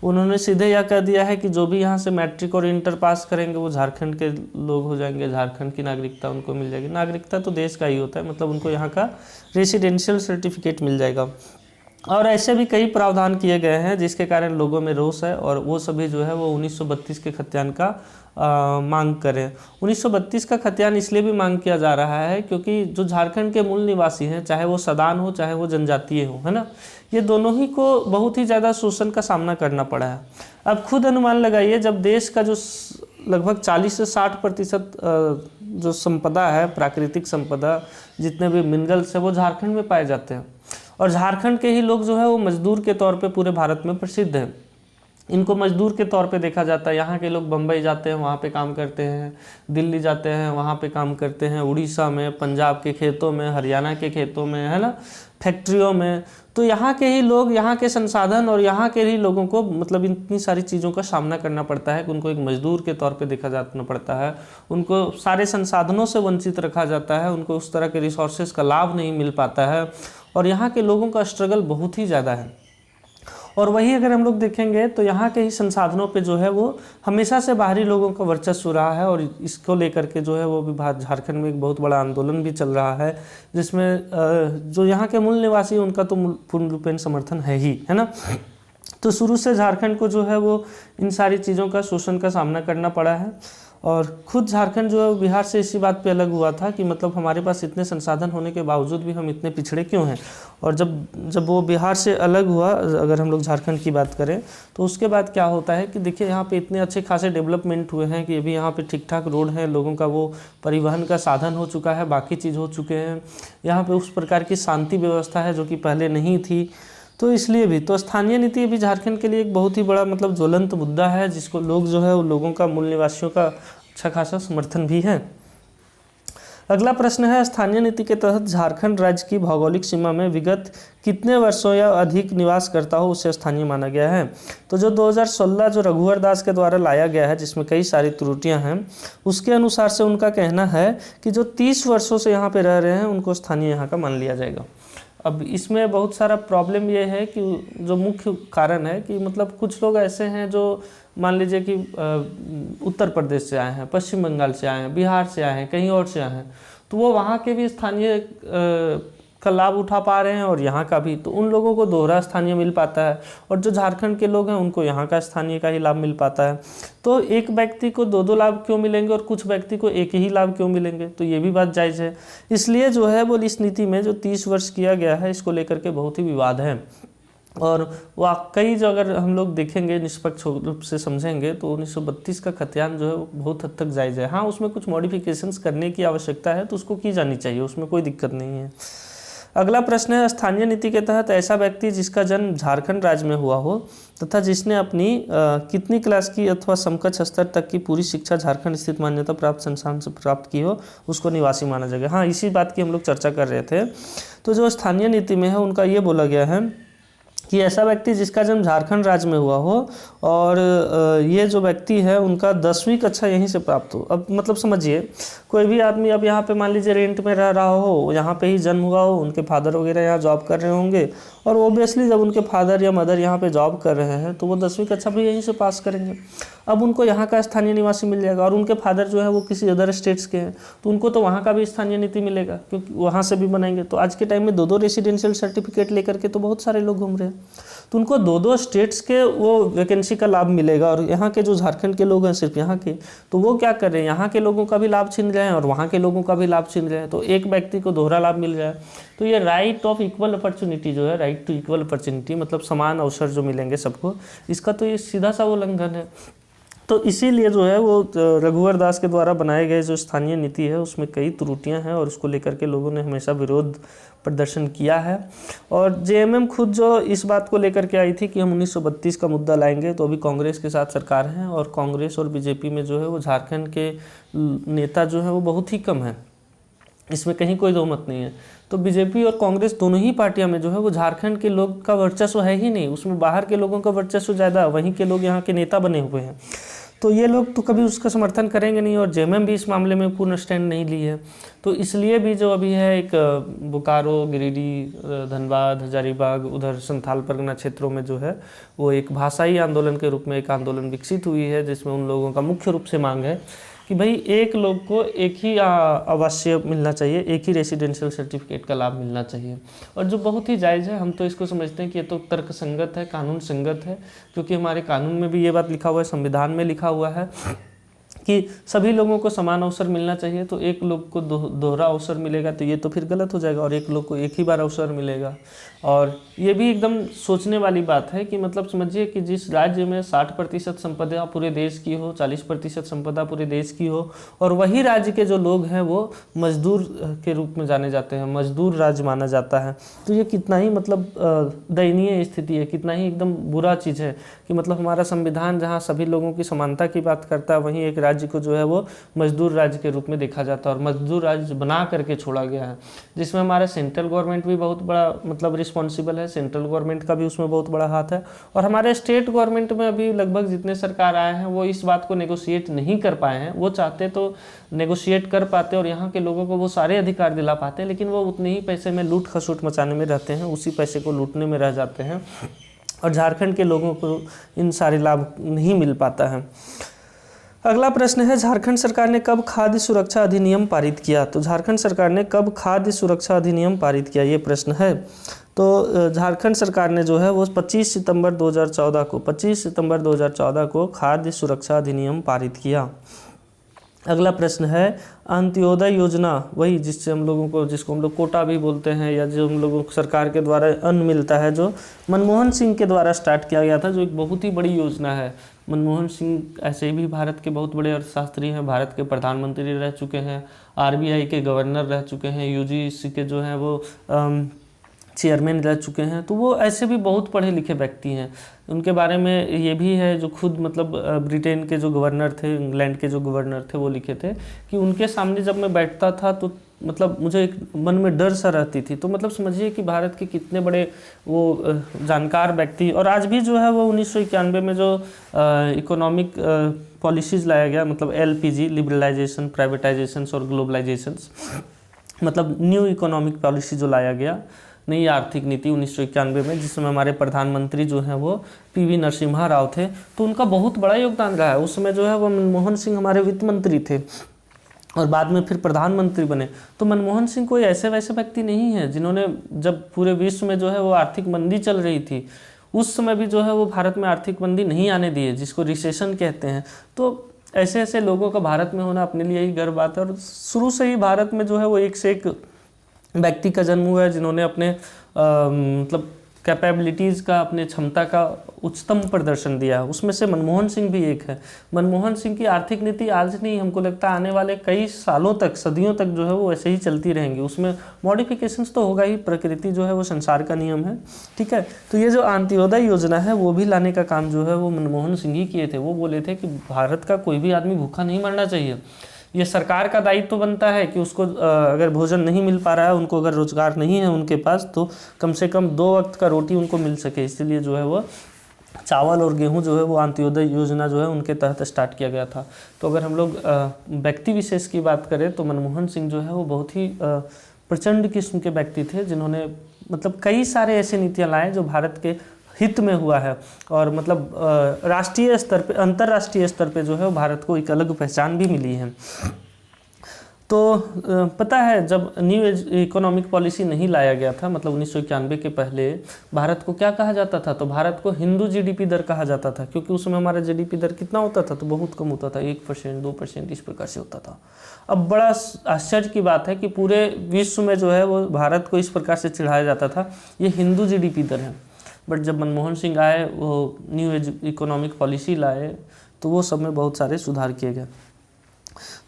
उन्होंने सीधे यह कह दिया है कि जो भी यहाँ से मैट्रिक और इंटर पास करेंगे वो झारखंड के लोग हो जाएंगे, झारखंड की नागरिकता उनको मिल जाएगी। नागरिकता तो देश का ही होता है, मतलब उनको यहाँ का रेसिडेंशियल सर्टिफिकेट मिल जाएगा। और ऐसे भी कई प्रावधान किए गए हैं जिसके कारण लोगों में रोष है और वो सभी जो है वो 1932 के खतियान का मांग करें। 1932 का खतियान इसलिए भी मांग किया जा रहा है क्योंकि जो झारखंड के मूल निवासी हैं, चाहे वो सदान हो चाहे वो जनजातीय हो, है ना, ये दोनों ही को बहुत ही ज़्यादा शोषण का सामना करना पड़ा है। अब खुद अनुमान लगाइए, जब देश का जो लगभग 40 से 60% जो संपदा है, प्राकृतिक संपदा, जितने भी मिनरल्स है वो झारखंड में पाए जाते हैं और झारखंड के ही लोग जो है वो मजदूर के तौर पे पूरे भारत में प्रसिद्ध हैं। इनको मजदूर के तौर पे देखा जाता है। यहाँ के लोग बम्बई जाते हैं, वहाँ पे काम करते हैं, दिल्ली जाते हैं, वहाँ पे काम करते हैं, उड़ीसा में, पंजाब के खेतों में, हरियाणा के खेतों में, है ना, फैक्ट्रियों में। तो यहाँ के ही लोग, यहाँ के संसाधन और यहाँ के ही लोगों को मतलब इतनी सारी चीज़ों का सामना करना पड़ता है कि उनको एक मजदूर के तौर पे देखा जाना पड़ता है। उनको सारे संसाधनों से वंचित रखा जाता है, उनको उस तरह के रिसोर्सेज का लाभ नहीं मिल पाता है और यहाँ के लोगों का स्ट्रगल बहुत ही ज़्यादा है। और वही अगर हम लोग देखेंगे तो यहाँ के ही संसाधनों पे जो है वो हमेशा से बाहरी लोगों का वर्चस्व रहा है और इसको लेकर के जो है वो भी झारखंड में एक बहुत बड़ा आंदोलन भी चल रहा है, जिसमें जो यहाँ के मूल निवासी उनका तो पूर्ण रूपेण समर्थन है ही, है ना। तो शुरू से झारखंड को जो है वो इन सारी चीज़ों का शोषण का सामना करना पड़ा है और खुद झारखंड जो है बिहार से इसी बात पे अलग हुआ था कि मतलब हमारे पास इतने संसाधन होने के बावजूद भी हम इतने पिछड़े क्यों हैं। और जब वो बिहार से अलग हुआ, अगर हम लोग झारखंड की बात करें, तो उसके बाद क्या होता है कि देखिए यहाँ पे इतने अच्छे खासे डेवलपमेंट हुए हैं कि अभी यहाँ पे ठीक ठाक रोड है, लोगों का वो परिवहन का साधन हो चुका है, बाकी चीज़ हो चुके हैं। यहाँ पर उस प्रकार की शांति व्यवस्था है जो कि पहले नहीं थी। तो इसलिए भी तो स्थानीय नीति भी झारखंड के लिए एक बहुत ही बड़ा मतलब ज्वलंत मुद्दा है, जिसको लोग जो है उन लोगों का, मूल निवासियों का अच्छा खासा समर्थन भी है। अगला प्रश्न है स्थानीय नीति के तहत झारखंड राज्य की भौगोलिक सीमा में विगत कितने वर्षों या अधिक निवास करता हो उसे स्थानीय माना गया है। तो जो 2016 जो रघुवर दास के द्वारा लाया गया है, जिसमें कई सारी त्रुटियां हैं, उसके अनुसार से उनका कहना है कि जो 30 वर्षों से यहाँ पे रह रहे हैं उनको स्थानीय यहाँ का मान लिया जाएगा। अब इसमें बहुत सारा प्रॉब्लम ये है कि जो मुख्य कारण है कि मतलब कुछ लोग ऐसे हैं जो मान लीजिए कि उत्तर प्रदेश से आए हैं, पश्चिम बंगाल से आए हैं, बिहार से आए हैं, कहीं और से आए हैं, तो वो वहाँ के भी स्थानीय का लाभ उठा पा रहे हैं और यहाँ का भी, तो उन लोगों को दोहरा स्थानीय मिल पाता है, और जो झारखंड के लोग हैं उनको यहाँ का स्थानीय का ही लाभ मिल पाता है। तो एक व्यक्ति को दो दो लाभ क्यों मिलेंगे और कुछ व्यक्ति को एक ही लाभ क्यों मिलेंगे, तो ये भी बात जायज़ है। इसलिए जो है वो इस नीति में जो 30 वर्ष किया गया है, इसको लेकर के बहुत ही विवाद है, और वाकई जो अगर हम लोग देखेंगे, निष्पक्ष रूप से समझेंगे, तो 1932 का खतियान जो है वो बहुत हद तक जायज़ है। हाँ, उसमें कुछ मॉडिफिकेशंस करने की आवश्यकता है, तो उसको की जानी चाहिए, उसमें कोई दिक्कत नहीं है। अगला प्रश्न है, स्थानीय नीति के तहत ऐसा व्यक्ति जिसका जन्म झारखंड राज्य में हुआ हो तथा जिसने अपनी कितनी क्लास की अथवा समकक्ष स्तर तक की पूरी शिक्षा झारखंड स्थित मान्यता प्राप्त संस्थान से प्राप्त की हो, उसको निवासी माना जाएगा। हाँ, इसी बात की हम लोग चर्चा कर रहे थे। तो जो स्थानीय नीति में है उनका ये बोला गया है कि ऐसा व्यक्ति जिसका जन्म झारखंड राज्य में हुआ हो और ये जो व्यक्ति है उनका 10वीं कक्षा यहीं से प्राप्त हो। अब मतलब समझिए, कोई भी आदमी अब यहाँ पे मान लीजिए रेंट में रह रहा हो, यहाँ पे ही जन्म हुआ हो, उनके फादर वगैरह यहाँ जॉब कर रहे होंगे, और ओबियसली जब उनके फादर या मदर यहाँ पे जॉब कर रहे हैं तो वो 10वीं कक्षा भी यहीं से पास करेंगे। अब उनको यहाँ का स्थानीय निवासी मिल जाएगा, और उनके फादर जो है वो किसी अदर स्टेट्स के हैं, तो उनको तो वहाँ का भी स्थानीय नीति मिलेगा, क्योंकि वहाँ से भी बनाएंगे। तो आज के टाइम में 2-2 रेसिडेंशियल सर्टिफिकेट लेकर के तो बहुत सारे लोग घूम रहे हैं, तो उनको 2-2 स्टेट्स के वो वैकेंसी का लाभ मिलेगा, और यहाँ के जो झारखंड के लोग हैं सिर्फ यहाँ के, तो वो क्या कर रहे हैं, यहाँ के लोगों का भी लाभ छीन रहे हैं और वहाँ के लोगों का भी लाभ छीन रहे हैं, तो एक व्यक्ति को दोहरा लाभ मिल रहा है। तो ये राइट ऑफ इक्वल अपॉर्चुनिटी जो है, राइट टू इक्वल अपॉर्चुनिटी मतलब समान अवसर जो मिलेंगे सबको, इसका तो ये सीधा सा उल्लंघन है। तो इसीलिए जो है वो रघुवर दास के द्वारा बनाए गए जो स्थानीय नीति है उसमें कई त्रुटियां हैं, और उसको लेकर के लोगों ने हमेशा विरोध प्रदर्शन किया है। और जेएमएम खुद जो इस बात को लेकर के आई थी कि हम 1932 का मुद्दा लाएंगे, तो अभी कांग्रेस के साथ सरकार है, और कांग्रेस और बीजेपी में जो है वो झारखंड के नेता जो है वो बहुत ही कम है, इसमें कहीं कोई दो मत नहीं है। तो बीजेपी और कांग्रेस दोनों ही पार्टियां में जो है वो झारखंड के लोग का वर्चस्व है ही नहीं, उसमें बाहर के लोगों का वर्चस्व ज़्यादा, वहीं के लोग यहाँ के नेता बने हुए हैं, तो ये लोग तो कभी उसका समर्थन करेंगे नहीं, और जेएमएम भी इस मामले में पूर्ण स्टैंड नहीं ली है। तो इसलिए भी जो अभी है एक बोकारो, गिरिडीह, धनबाद, हजारीबाग, उधर संथाल परगना क्षेत्रों में जो है वो एक भाषाई आंदोलन के रूप में एक आंदोलन विकसित हुई है, जिसमें उन लोगों का मुख्य रूप से मांग है कि भाई एक लोग को एक ही आवासीय मिलना चाहिए, एक ही रेसिडेंशियल सर्टिफिकेट का लाभ मिलना चाहिए, और जो बहुत ही जायज़ है। हम तो इसको समझते हैं कि ये तो तर्क संगत है, कानून संगत है, क्योंकि हमारे कानून में भी ये बात लिखा हुआ है, संविधान में लिखा हुआ है कि सभी लोगों को समान अवसर मिलना चाहिए। तो एक लोग को दोहरा अवसर मिलेगा तो ये तो फिर गलत हो जाएगा, और एक लोग को एक ही बार अवसर मिलेगा। और ये भी एकदम सोचने वाली बात है कि मतलब समझिए कि जिस राज्य में 60% संपदा पूरे देश की हो, 40% संपदा पूरे देश की हो, और वही राज्य के जो लोग हैं वो मजदूर के रूप में जाने जाते हैं, मजदूर राज्य माना जाता है, तो ये कितना ही मतलब दयनीय स्थिति है, कितना ही एकदम बुरा चीज़ है कि मतलब हमारा संविधान जहाँ सभी लोगों की समानता की बात करता है, वहीं एक राज्य को जो है वो मजदूर राज्य के रूप में देखा जाता है और मजदूर राज्य बना करके छोड़ा गया है, जिसमें हमारा सेंट्रल गवर्नमेंट भी बहुत बड़ा मतलब रिस्पॉन्सिबल है, सेंट्रल गवर्नमेंट का भी उसमें बहुत बड़ा हाथ है। और हमारे स्टेट गवर्नमेंट में अभी लगभग जितने सरकार आए हैं वो इस बात को नेगोशिएट नहीं कर पाए हैं। वो चाहते तो नेगोशिएट कर पाते और यहाँ के लोगों को वो सारे अधिकार दिला पाते, लेकिन वो उतने ही पैसे में लूट खसूट मचाने में रहते हैं, उसी पैसे को लूटने में रह जाते हैं, और झारखंड के लोगों को इन सारे लाभ नहीं मिल पाता है। अगला प्रश्न है, झारखंड सरकार ने कब खाद्य सुरक्षा अधिनियम पारित किया? तो झारखंड सरकार ने कब खाद्य सुरक्षा अधिनियम पारित किया, ये प्रश्न है। तो झारखंड सरकार ने जो है वो 25 सितंबर 2014 को खाद्य सुरक्षा अधिनियम पारित किया। अगला प्रश्न है, अंत्योदय योजना, वही जिससे हम लोगों को, जिसको हम लोग कोटा भी बोलते हैं, या जो हम लोगों को सरकार के द्वारा अन्न मिलता है, जो मनमोहन सिंह के द्वारा स्टार्ट किया गया था, जो एक बहुत ही बड़ी योजना है। मनमोहन सिंह ऐसे भी भारत के बहुत बड़े अर्थशास्त्री हैं, भारत के प्रधानमंत्री रह चुके हैं, आरबीआई के गवर्नर रह चुके हैं, यूजीसी के जो हैं वो चेयरमैन रह चुके हैं, तो वो ऐसे भी बहुत पढ़े लिखे व्यक्ति हैं। उनके बारे में ये भी है, जो खुद मतलब ब्रिटेन के जो गवर्नर थे, इंग्लैंड के जो गवर्नर थे, वो लिखे थे कि उनके सामने जब मैं बैठता था तो मतलब मुझे एक मन में डर सा रहती थी। तो मतलब समझिए कि भारत के कितने बड़े वो जानकार व्यक्ति, और आज भी जो है वो 1991 में जो इकोनॉमिक पॉलिसीज़ लाया गया, मतलब LPG, लिबरलाइजेशन, प्राइवेटाइजेशन और ग्लोबलाइजेशन, मतलब न्यू इकोनॉमिक पॉलिसी जो लाया गया, नई आर्थिक नीति 1991 में, जिसमें हमारे प्रधानमंत्री जो हैं वो पीवी नरसिम्हा राव थे। तो उनका बहुत बड़ा योगदान रहा है। उस समय जो है वो मनमोहन सिंह हमारे वित्त मंत्री थे और बाद में फिर प्रधानमंत्री बने। तो मनमोहन सिंह कोई ऐसे वैसे व्यक्ति नहीं है जिन्होंने, जब पूरे विश्व में जो है वो आर्थिक मंदी चल रही थी उस समय भी जो है वो भारत में आर्थिक मंदी नहीं आने दिए, जिसको रिसेशन कहते हैं। तो ऐसे ऐसे लोगों का भारत में होना अपने लिए ही गर्व बात है। और शुरू से ही भारत में जो है वो एक से एक व्यक्ति का जन्म हुआ है जिन्होंने अपने मतलब कैपेबिलिटीज़ का, अपने क्षमता का उच्चतम प्रदर्शन दिया है। उसमें से मनमोहन सिंह भी एक है। मनमोहन सिंह की आर्थिक नीति आज नहीं, हमको लगता है आने वाले कई सालों तक, सदियों तक जो है वो ऐसे ही चलती रहेंगी। उसमें मॉडिफिकेशंस तो होगा ही, प्रकृति जो है वो संसार का नियम है, ठीक है। तो ये जो अंत्योदय योजना है वो भी लाने का काम जो है वो मनमोहन सिंह ही किए थे। वो बोले थे कि भारत का कोई भी आदमी भूखा नहीं मरना चाहिए। ये सरकार का दायित्व तो बनता है कि उसको अगर भोजन नहीं मिल पा रहा है, उनको अगर रोजगार नहीं है उनके पास, तो कम से कम 2 वक्त का रोटी उनको मिल सके। इसलिए जो है वो चावल और गेहूं जो है वो अंत्योदय योजना जो है उनके तहत स्टार्ट किया गया था। तो अगर हम लोग व्यक्ति विशेष की बात करें तो मनमोहन सिंह जो है वो बहुत ही प्रचंड किस्म के व्यक्ति थे, जिन्होंने मतलब कई सारे ऐसे नीतियाँ लाए जो भारत के हित में हुआ है। और मतलब राष्ट्रीय स्तर पे, अंतर्राष्ट्रीय स्तर पे जो है वो भारत को एक अलग पहचान भी मिली है। तो पता है, जब न्यू इकोनॉमिक पॉलिसी नहीं लाया गया था, मतलब 1991 के पहले, भारत को क्या कहा जाता था? तो भारत को हिंदू जीडीपी दर कहा जाता था, क्योंकि उस समय हमारा जीडीपी दर कितना होता था? तो बहुत कम होता था, 1%, 2% इस प्रकार से होता था। अब बड़ा आश्चर्य की बात है कि पूरे विश्व में जो है वो भारत को इस प्रकार से चिढ़ाया जाता था, ये हिंदू जीडीपी दर है। बट जब मनमोहन सिंह आए, वो न्यू इकोनॉमिक पॉलिसी लाए, तो वो सब में बहुत सारे सुधार किए गए।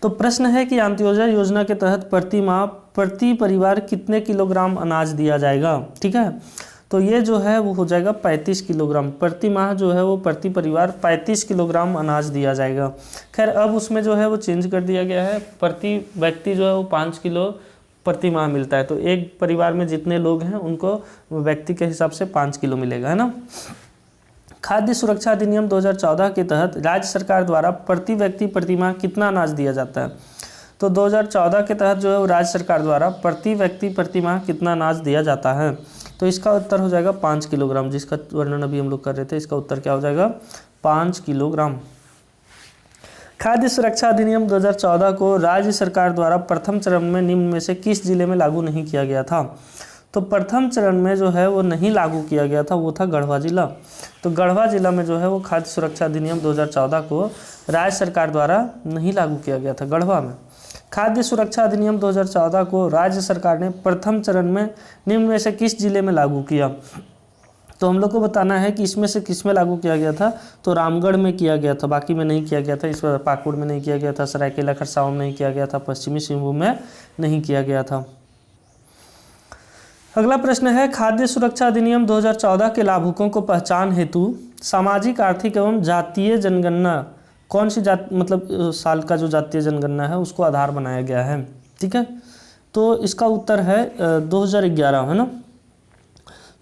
तो प्रश्न है कि अंत्योदय योजना के तहत प्रति माह प्रति परिवार कितने किलोग्राम अनाज दिया जाएगा? ठीक है, तो ये जो है वो हो जाएगा 35 किलोग्राम प्रति माह, जो है वो प्रति परिवार 35 किलोग्राम अनाज दिया जाएगा। खैर अब उसमें जो है वो चेंज कर दिया गया है, प्रति व्यक्ति जो है वो 5 किलो प्रति माह मिलता है। तो एक परिवार में जितने लोग हैं उनको व्यक्ति के हिसाब से 5 किलो मिलेगा, है ना। खाद्य सुरक्षा अधिनियम 2014 के तहत राज्य सरकार द्वारा प्रति व्यक्ति प्रति माह कितना अनाज दिया जाता है? तो 2014 के तहत जो है वो राज्य सरकार द्वारा प्रति व्यक्ति प्रति माह कितना अनाज दिया जाता है? तो इसका उत्तर हो जाएगा 5 किलोग्राम, जिसका वर्णन अभी हम लोग कर रहे थे। इसका उत्तर क्या हो जाएगा? 5 किलोग्राम। खाद्य सुरक्षा अधिनियम 2014 को राज्य सरकार द्वारा प्रथम चरण में निम्न में से किस जिले में लागू नहीं किया गया था? तो प्रथम चरण में जो है वो नहीं लागू किया गया था, वो था गढ़वा जिला। तो गढ़वा जिला में जो है वो खाद्य सुरक्षा अधिनियम 2014 को राज्य सरकार द्वारा नहीं लागू किया गया था, गढ़वा में। खाद्य सुरक्षा अधिनियम 2014 को राज्य सरकार ने प्रथम चरण में निम्न में से किस जिले में लागू किया? तो हम लोग को बताना है कि इसमें से किस में लागू किया गया था। तो रामगढ़ में किया गया था, बाकी में नहीं किया गया था। इस पर पाकुड़ में नहीं किया गया था, सरायकेला खरसावां में नहीं किया गया था, पश्चिमी सिंहभूम में नहीं किया गया था। अगला प्रश्न है, खाद्य सुरक्षा अधिनियम 2014 के लाभुकों को पहचान हेतु सामाजिक, आर्थिक एवं जातीय जनगणना कौन सी मतलब साल का जो जातीय जनगणना है उसको आधार बनाया गया है? ठीक है, तो इसका उत्तर है 2011, है ना।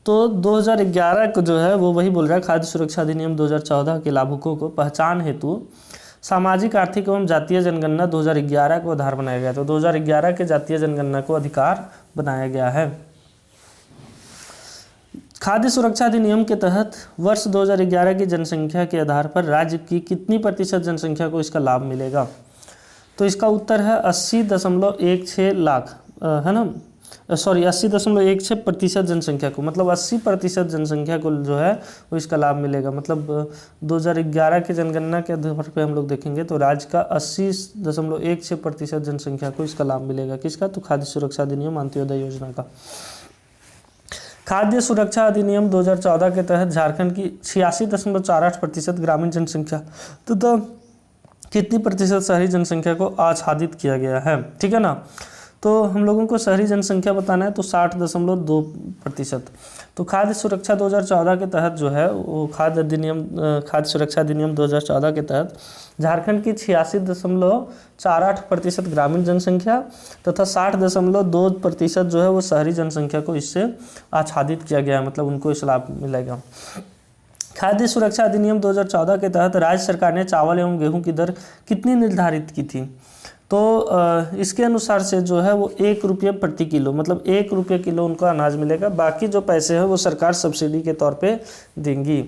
तो 2011 को जो है वो वही बोल रहा है, खाद्य सुरक्षा अधिनियम 2014 के लाभुकों को पहचान हेतु सामाजिक, आर्थिक एवं जातीय जनगणना 2011 को आधार बनाया गया। तो 2011 के जातीय जनगणना को अधिकार बनाया गया है। खाद्य सुरक्षा अधिनियम के तहत वर्ष 2011 की जनसंख्या के आधार पर राज्य की कितनी प्रतिशत जनसंख्या को इसका लाभ मिलेगा? तो इसका उत्तर है 80.16 लाख, है ना, सॉरी 80.16% जनसंख्या को, मतलब 80% जनसंख्या को जो है वो इसका लाभ मिलेगा। मतलब 2011 के जनगणना के आधार पर हम लोग देखेंगे तो राज्य का 80.16% जनसंख्या को इसका लाभ मिलेगा। किसका? तो खाद्य सुरक्षा अधिनियम अंत्योदय योजना का। खाद्य सुरक्षा अधिनियम 2014 के तहत झारखंड की 86.48% ग्रामीण जनसंख्या तथा कितनी प्रतिशत शहरी जनसंख्या को आच्छादित किया गया है? ठीक है ना। तो हम लोगों को शहरी जनसंख्या बताना है, तो 60.2%। तो खाद्य सुरक्षा 2014 के तहत जो है वो खाद्य सुरक्षा अधिनियम 2014 के तहत झारखंड की 86.48% ग्रामीण जनसंख्या तथा 60.2% जो है वो शहरी जनसंख्या को इससे आच्छादित किया गया है, मतलब उनको इस लाभ मिलेगा। खाद्य सुरक्षा अधिनियम 2014 के तहत राज्य सरकार ने चावल एवं गेहूं की दर कितनी निर्धारित की थी? तो इसके अनुसार से जो है वो 1 रुपये प्रति किलो, मतलब 1 रुपये किलो उनको अनाज मिलेगा। बाकी जो पैसे हैं वो सरकार सब्सिडी के तौर पे देंगी।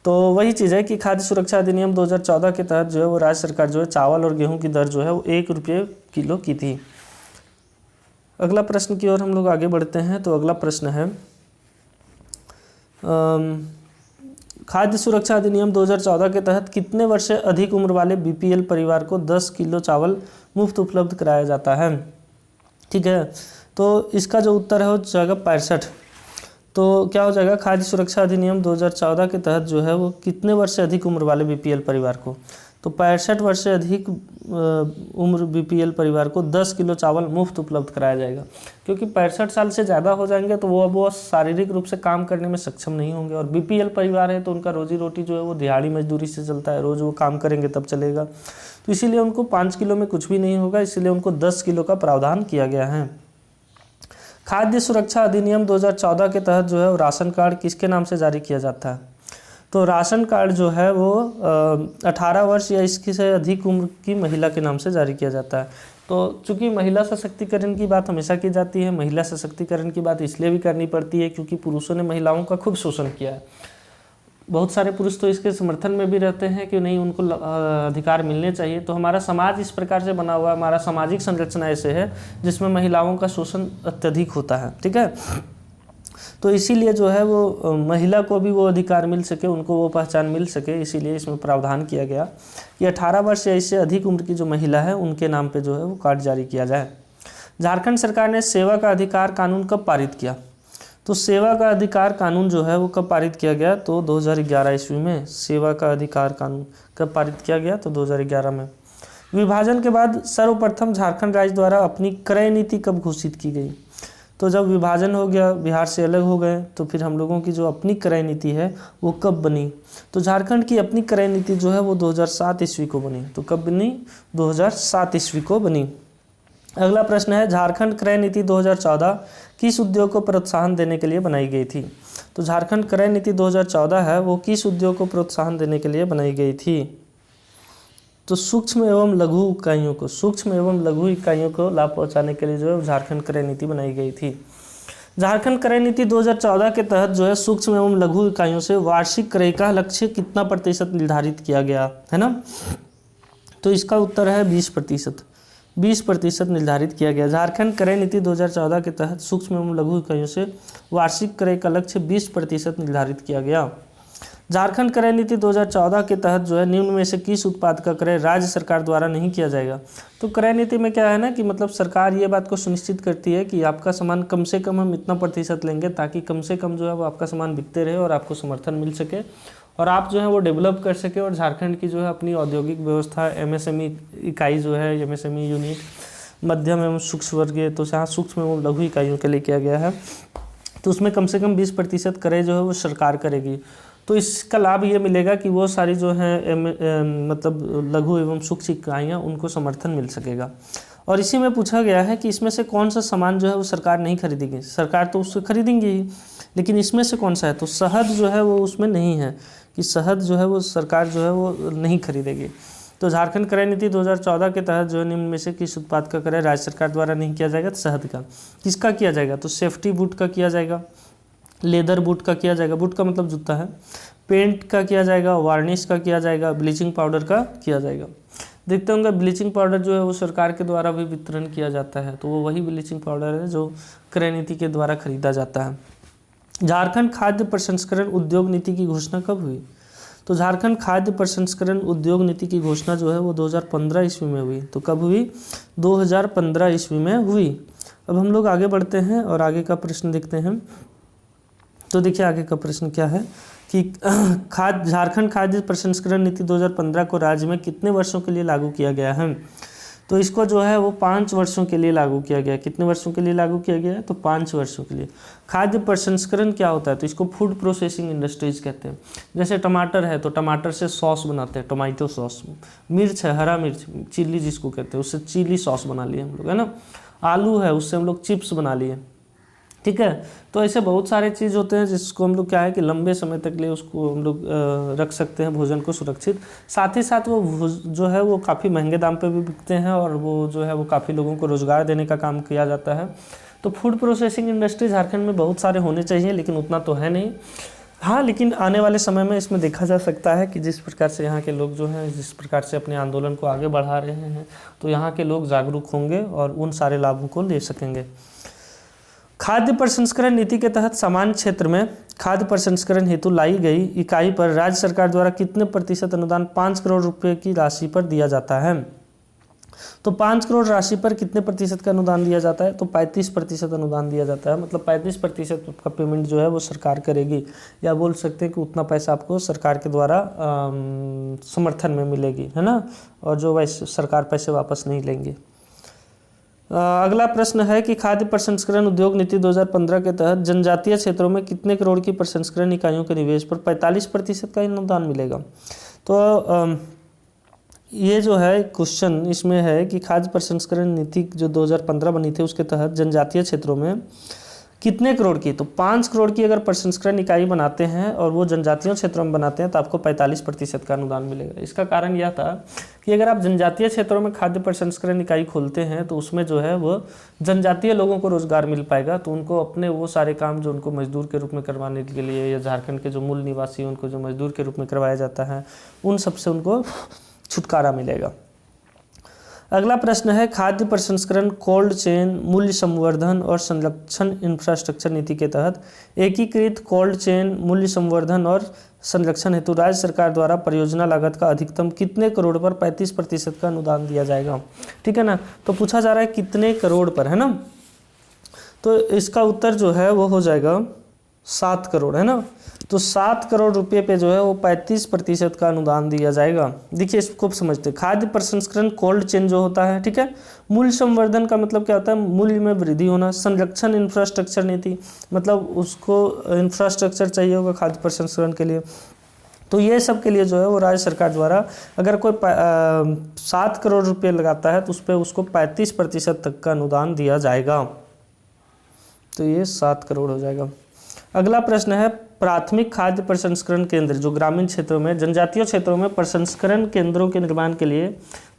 तो वही चीज़ है कि खाद्य सुरक्षा अधिनियम 2014 के तहत जो है वो राज्य सरकार जो है चावल और गेहूं की दर जो है वो 1 रुपये किलो की थी। अगला प्रश्न की ओर हम लोग आगे बढ़ते हैं। तो अगला प्रश्न है खाद्य सुरक्षा अधिनियम 2014 के तहत कितने वर्ष से अधिक उम्र वाले बीपीएल परिवार को 10 किलो चावल मुफ्त उपलब्ध कराया जाता है? ठीक है, तो इसका जो उत्तर है वो जाएगा 65। तो क्या हो जाएगा, खाद्य सुरक्षा अधिनियम 2014 के तहत जो है वो कितने वर्ष से अधिक उम्र वाले बीपीएल परिवार को, तो 65 वर्ष से अधिक उम्र बीपीएल परिवार को 10 किलो चावल मुफ्त उपलब्ध कराया जाएगा। क्योंकि 65 साल से ज़्यादा हो जाएंगे तो वो शारीरिक रूप से काम करने में सक्षम नहीं होंगे, और बीपीएल परिवार है तो उनका रोजी रोटी जो है वो दिहाड़ी मजदूरी से चलता है, रोज़ वो काम करेंगे तब चलेगा। तो इसीलिए उनको 5 किलो में कुछ भी नहीं होगा, इसीलिए उनको 10 किलो का प्रावधान किया गया है। खाद्य सुरक्षा अधिनियम 2014 के तहत जो है वो राशन कार्ड किसके नाम से जारी किया जाता है? तो राशन कार्ड जो है वो 18 वर्ष या इसकी से अधिक उम्र की महिला के नाम से जारी किया जाता है। तो चूंकि महिला सशक्तिकरण की बात हमेशा की जाती है, महिला सशक्तिकरण की बात इसलिए भी करनी पड़ती है क्योंकि पुरुषों ने महिलाओं का खूब शोषण किया है। बहुत सारे पुरुष तो इसके समर्थन में भी रहते हैं कि नहीं, उनको अधिकार मिलने चाहिए। तो हमारा समाज इस प्रकार से बना हुआ है, हमारा सामाजिक संरचना ऐसे है जिसमें महिलाओं का शोषण अत्यधिक होता है। ठीक है, तो इसीलिए जो है वो महिला को भी वो अधिकार मिल सके, उनको वो पहचान मिल सके, इसीलिए इसमें प्रावधान किया गया कि 18 वर्ष या इससे अधिक उम्र की जो महिला है उनके नाम पे जो है वो कार्ड जारी किया जाए। झारखंड सरकार ने सेवा का अधिकार कानून कब पारित किया? तो सेवा का अधिकार कानून जो है वो कब पारित किया गया? तो 2011 ईस्वी में सेवा का अधिकार कानून कब पारित किया गया? तो 2011 में। विभाजन के बाद सर्वप्रथम झारखंड राज्य द्वारा अपनी क्रय नीति कब घोषित की गई? तो जब विभाजन हो गया, बिहार से अलग हो गए, तो फिर हम लोगों की जो अपनी क्रय नीति है वो कब बनी? तो झारखंड की अपनी क्रय नीति जो है वो 2007 ईस्वी को बनी। तो कब बनी? 2007 ईस्वी को बनी। अगला प्रश्न है झारखंड क्रय नीति 2014 किस उद्योग को प्रोत्साहन देने के लिए बनाई गई थी? तो झारखंड क्रय नीति 2014 है वो किस उद्योग को प्रोत्साहन देने के लिए बनाई गई थी? तो सूक्ष्म एवं लघु इकाइयों को लाभ पहुंचाने के लिए जो है झारखंड क्रय नीति बनाई गई थी। झारखंड क्रय नीति 2014 के तहत जो है सूक्ष्म एवं लघु इकाइयों से वार्षिक क्रय का लक्ष्य कितना प्रतिशत निर्धारित किया गया है ना? तो इसका उत्तर है 20% निर्धारित किया गया। झारखंड क्रय नीति 2014 के तहत सूक्ष्म एवं लघु इकाइयों से वार्षिक क्रय का लक्ष्य 20% निर्धारित किया गया। झारखंड क्रय नीति 2014 के तहत जो है निम्न में से किस उत्पाद का क्रय राज्य सरकार द्वारा नहीं किया जाएगा? तो क्रय नीति में क्या है ना कि मतलब सरकार ये बात को सुनिश्चित करती है कि आपका सामान कम से कम हम इतना प्रतिशत लेंगे ताकि कम से कम जो है वो आपका सामान बिकते रहे और आपको समर्थन मिल सके और आप जो है वो डेवलप कर सके। और झारखंड की जो है अपनी औद्योगिक व्यवस्था एमएसएमई इकाई जो है, एमएसएमई यूनिट मध्यम एवं सूक्ष्म वर्गीय, तो यहाँ सूक्ष्म एवं लघु इकाइयों के लिए किया गया है। तो उसमें कम से कम 20% क्रय जो है वो सरकार करेगी। तो इसका लाभ ये मिलेगा कि वो सारी जो है मतलब लघु एवं सूक्ष्म इकाइयाँ उनको समर्थन मिल सकेगा। और इसी में पूछा गया है कि इसमें से कौन सा सामान जो है वो सरकार नहीं खरीदेगी? सरकार तो उससे खरीदेंगी ही, लेकिन इसमें से कौन सा है? तो शहद जो है वो उसमें नहीं है कि शहद जो है वो सरकार जो है वो नहीं खरीदेगी। तो झारखंड क्रय नीति 2014 के तहत जो है निम्न में से किस उत्पाद का क्रय राज्य सरकार द्वारा नहीं किया जाएगा? तो शहद का। किसका किया जाएगा? तो सेफ्टी बूट का किया जाएगा, लेदर बूट का किया जाएगा, बूट का मतलब जूता है, पेंट का किया जाएगा, वार्निश का किया जाएगा, ब्लीचिंग पाउडर का किया जाएगा। देखते होंगे ब्लीचिंग पाउडर जो है वो सरकार के द्वारा भी वितरण किया जाता है, तो वो वही ब्लीचिंग पाउडर है जो क्रय नीति के द्वारा खरीदा जाता है। झारखंड खाद्य प्रसंस्करण उद्योग नीति की घोषणा कब हुई? तो झारखंड खाद्य प्रसंस्करण उद्योग नीति की घोषणा जो है वो 2015 ईस्वी में हुई। तो कब हुई? 2015 ईस्वी में हुई। अब हम लोग आगे बढ़ते हैं और आगे का प्रश्न देखते हैं। तो देखिए आगे का प्रश्न क्या है कि झारखंड खाद्य प्रसंस्करण नीति 2015 को राज्य में कितने वर्षों के लिए लागू किया गया है? तो इसको जो है वो 5 वर्षों के लिए लागू किया गया। कितने वर्षों के लिए लागू किया गया है? तो 5 वर्षों के लिए। खाद्य प्रसंस्करण क्या होता है? तो इसको फूड प्रोसेसिंग इंडस्ट्रीज कहते हैं। जैसे टमाटर है तो टमाटर से सॉस बनाते हैं, टोमेटो सॉस। मिर्च है, हरा मिर्च, चिल्ली जिसको कहते हैं, उससे चिली सॉस बना लिए हम लोग, है ना। आलू है, उससे हम लोग चिप्स बना लिए, ठीक है। तो ऐसे बहुत सारे चीज़ होते हैं जिसको हम लोग क्या है कि लंबे समय तक लिए उसको हम लोग रख सकते हैं भोजन को सुरक्षित। साथ ही साथ वो जो है वो काफ़ी महंगे दाम पे भी बिकते हैं और वो जो है वो काफ़ी लोगों को रोज़गार देने का काम किया जाता है। तो फूड प्रोसेसिंग इंडस्ट्री झारखंड में बहुत सारे होने चाहिए, लेकिन उतना तो है नहीं। हाँ, लेकिन आने वाले समय में इसमें देखा जा सकता है कि जिस प्रकार से यहाँ के लोग जो हैं जिस प्रकार से अपने आंदोलन को आगे बढ़ा रहे हैं, तो यहाँ के लोग जागरूक होंगे और उन सारे लाभों को ले सकेंगे। खाद्य प्रसंस्करण नीति के तहत सामान्य क्षेत्र में खाद्य प्रसंस्करण हेतु लाई गई इकाई पर राज्य सरकार द्वारा कितने प्रतिशत अनुदान 5 करोड़ रुपए की राशि पर दिया जाता है? तो 5 करोड़ राशि पर कितने प्रतिशत का अनुदान दिया जाता है? तो 35% अनुदान दिया जाता है। मतलब 35% का पेमेंट जो है वो सरकार करेगी, या बोल सकते हैं कि उतना पैसा आपको सरकार के द्वारा समर्थन में मिलेगी, है ना, और जो वैसे सरकार पैसे वापस नहीं लेंगे। अगला प्रश्न है कि खाद्य प्रसंस्करण उद्योग नीति 2015 के तहत जनजातीय क्षेत्रों में कितने करोड़ की प्रसंस्करण इकाइयों के निवेश पर 45% का अनुदान मिलेगा? तो ये जो है क्वेश्चन इसमें है कि खाद्य प्रसंस्करण नीति जो 2015 बनी थी उसके तहत जनजातीय क्षेत्रों में कितने करोड़ की, तो 5 करोड़ की अगर प्रसंस्करण इकाई बनाते हैं और वो जनजातीय क्षेत्रों में बनाते हैं तो आपको 45% का अनुदान मिलेगा। इसका कारण यह था कि अगर आप जनजातीय क्षेत्रों में खाद्य प्रसंस्करण इकाई खोलते हैं तो उसमें जो है वो जनजातीय लोगों को रोजगार मिल पाएगा, तो उनको अपने वो सारे काम जो उनको मजदूर के रूप में करवाने के लिए या झारखंड के जो मूल निवासी हैं उनको जो मजदूर के रूप में करवाया जाता है उन सबसे उनको छुटकारा मिलेगा। अगला प्रश्न है खाद्य प्रसंस्करण कोल्ड चेन मूल्य संवर्धन और संरक्षण इंफ्रास्ट्रक्चर नीति के तहत एकीकृत कोल्ड चेन मूल्य संवर्धन और संरक्षण हेतु राज्य सरकार द्वारा परियोजना लागत का अधिकतम कितने करोड़ पर 35% का अनुदान दिया जाएगा? ठीक है ना। तो पूछा जा रहा है कितने करोड़ पर, है ना। तो इसका उत्तर जो है वो हो जाएगा 7 करोड़, है ना। तो 7 करोड़ रुपए पे जो है वो 35% का अनुदान दिया जाएगा। देखिए इसको समझते हैं। खाद्य प्रसंस्करण कोल्ड चेन जो होता है, ठीक है। मूल्य संवर्धन का मतलब क्या होता है? मूल्य में वृद्धि होना। संरक्षण इंफ्रास्ट्रक्चर नीति मतलब उसको इंफ्रास्ट्रक्चर चाहिए होगा खाद्य प्रसंस्करण के लिए, तो ये सब के लिए जो है वो राज्य सरकार द्वारा अगर कोई 7 करोड़ रुपये लगाता है तो उस पर उसको 35% तक का अनुदान दिया जाएगा। तो ये 7 करोड़ हो जाएगा। अगला प्रश्न है प्राथमिक खाद्य प्रसंस्करण केंद्र जो ग्रामीण क्षेत्रों में जनजातीय क्षेत्रों में प्रसंस्करण केंद्रों के निर्माण के लिए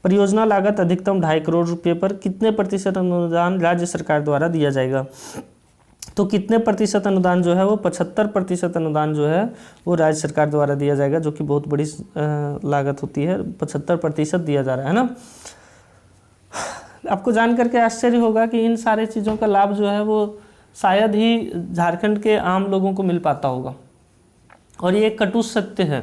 परियोजना लागत अधिकतम 2.5 करोड़ रुपये पर कितने प्रतिशत अनुदान राज्य सरकार द्वारा दिया जाएगा? तो कितने प्रतिशत अनुदान जो है वो 75% अनुदान जो है वो राज्य सरकार द्वारा दिया जाएगा, जो कि बहुत बड़ी लागत होती है। 75% दिया जा रहा है ना। आपको जान करके आश्चर्य होगा कि इन सारे चीज़ों का लाभ जो है वो शायद ही झारखंड के आम लोगों को मिल पाता होगा, और ये एक कटु सत्य है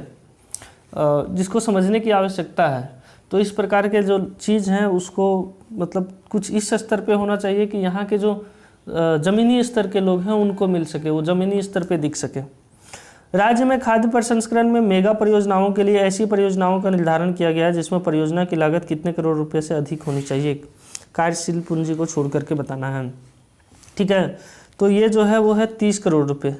जिसको समझने की आवश्यकता है। तो इस प्रकार के जो चीज़ हैं उसको मतलब कुछ इस स्तर पे होना चाहिए कि यहाँ के जो ज़मीनी स्तर के लोग हैं उनको मिल सके, वो ज़मीनी स्तर पे दिख सके। राज्य में खाद्य प्रसंस्करण में मेगा परियोजनाओं के लिए ऐसी परियोजनाओं का निर्धारण किया गया है जिसमें परियोजना की लागत कितने करोड़ रुपये से अधिक होनी चाहिए, कार्यशील पूंजी को छोड़ करके बताना है। ठीक है। तो ये जो है वो है 30 करोड़ रुपए।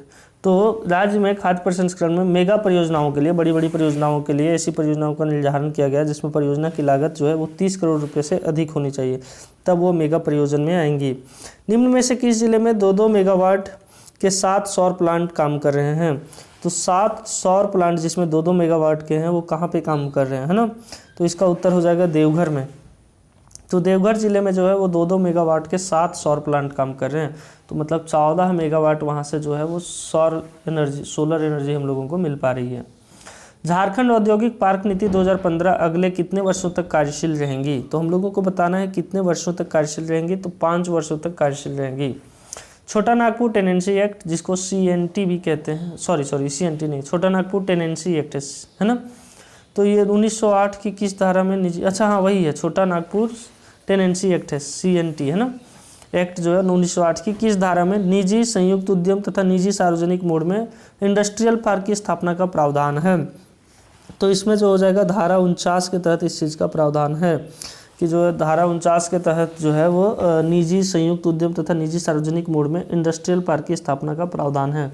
तो राज्य में खाद्य प्रसंस्करण में मेगा परियोजनाओं के लिए, बड़ी बड़ी परियोजनाओं के लिए ऐसी परियोजनाओं का निर्धारण किया गया जिसमें परियोजना की लागत जो है वो 30 करोड़ रुपए से अधिक होनी चाहिए, तब वो मेगा परियोजना में आएंगी। निम्न में से किस जिले में 2-2 मेगावाट के 7 सौर प्लांट काम कर रहे हैं? तो 7 सौर प्लांट जिसमें 2-2 मेगावाट के हैं वो कहाँ पे काम कर रहे हैं, है ना। तो इसका उत्तर हो जाएगा देवघर में। तो देवघर जिले में जो है वो 2-2 मेगावाट के 7 सौर प्लांट काम कर रहे हैं। तो मतलब 14 मेगावाट वहाँ से जो है वो सोलर एनर्जी हम लोगों को मिल पा रही है। झारखंड औद्योगिक पार्क नीति 2015 अगले कितने वर्षों तक कार्यशील रहेंगी? तो हम लोगों को बताना है कितने वर्षों तक कार्यशील रहेंगी। तो 5 वर्षों तक कार्यशील रहेंगी। छोटा नागपुर टेनेंसी एक्ट जिसको CNT भी कहते हैं, सॉरी CNT नहीं, छोटा नागपुर टेनेंसी एक्ट है ना। तो ये 1908 की किस धारा में निजी, अच्छा हाँ वही है, छोटा नागपुर टेनेंसी एक्ट है, CNT है ना। एक्ट जो है 1908 की किस धारा में निजी संयुक्त उद्यम तथा निजी सार्वजनिक मोड में इंडस्ट्रियल पार्क की स्थापना का प्रावधान है? तो इसमें जो हो जाएगा धारा 49 के तहत इस चीज़ का प्रावधान है कि जो है धारा 49 के तहत जो है वो निजी संयुक्त उद्यम तथा निजी सार्वजनिक मोड में इंडस्ट्रियल पार्क की स्थापना का प्रावधान है।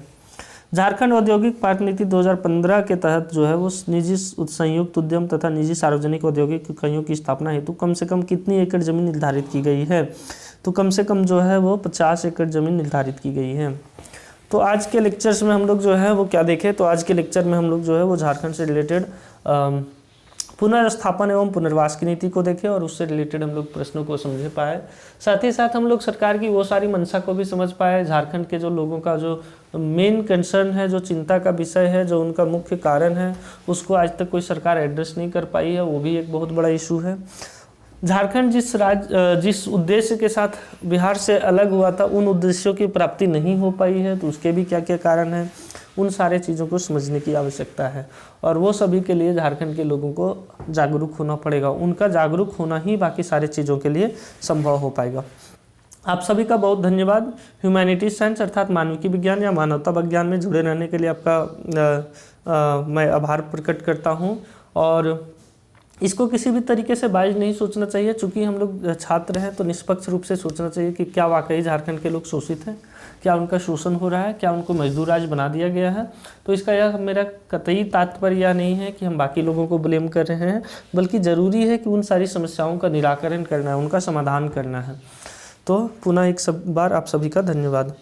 झारखंड औद्योगिक पार्क नीति 2015 के तहत जो है वो निजी संयुक्त उद्यम तथा निजी सार्वजनिक औद्योगिक इकाइयों की स्थापना हेतु कम से कम कितनी एकड़ जमीन निर्धारित की गई है? तो कम से कम जो है वो 50 एकड़ ज़मीन निर्धारित की गई है। तो आज के लेक्चर्स में हम लोग जो है वो क्या देखें, तो आज के लेक्चर में हम लोग जो है वो झारखंड से रिलेटेड पुनर्स्थापन एवं पुनर्वास की नीति को देखें और उससे रिलेटेड हम लोग प्रश्नों को समझ पाए। साथ ही साथ हम लोग सरकार की वो सारी मंशा को भी समझ पाए, झारखंड के जो लोगों का जो मेन कंसर्न है, जो चिंता का विषय है, जो उनका मुख्य कारण है, उसको आज तक कोई सरकार एड्रेस नहीं कर पाई है, वो भी एक बहुत बड़ा इशू है। झारखंड जिस उद्देश्य के साथ बिहार से अलग हुआ था, उन उद्देश्यों की प्राप्ति नहीं हो पाई है, तो उसके भी क्या क्या कारण हैं, उन सारे चीज़ों को समझने की आवश्यकता है। और वो सभी के लिए झारखंड के लोगों को जागरूक होना पड़ेगा, उनका जागरूक होना ही बाकी सारे चीज़ों के लिए संभव हो पाएगा। आप सभी का बहुत धन्यवाद। ह्यूमैनिटीज साइंस अर्थात मानविकी विज्ञान या मानवता विज्ञान में जुड़े रहने के लिए आपका मैं आभार प्रकट करता हूँ। और इसको किसी भी तरीके से बायज नहीं सोचना चाहिए, चूँकि हम लोग छात्र हैं तो निष्पक्ष रूप से सोचना चाहिए कि क्या वाकई झारखंड के लोग शोषित हैं, क्या उनका शोषण हो रहा है, क्या उनको मजदूर राज बना दिया गया है। तो इसका यह मेरा कतई तात्पर्य यह नहीं है कि हम बाकी लोगों को ब्लेम कर रहे हैं, बल्कि ज़रूरी है कि उन सारी समस्याओं का निराकरण करना है, उनका समाधान करना है। तो पुनः एक बार आप सभी का धन्यवाद।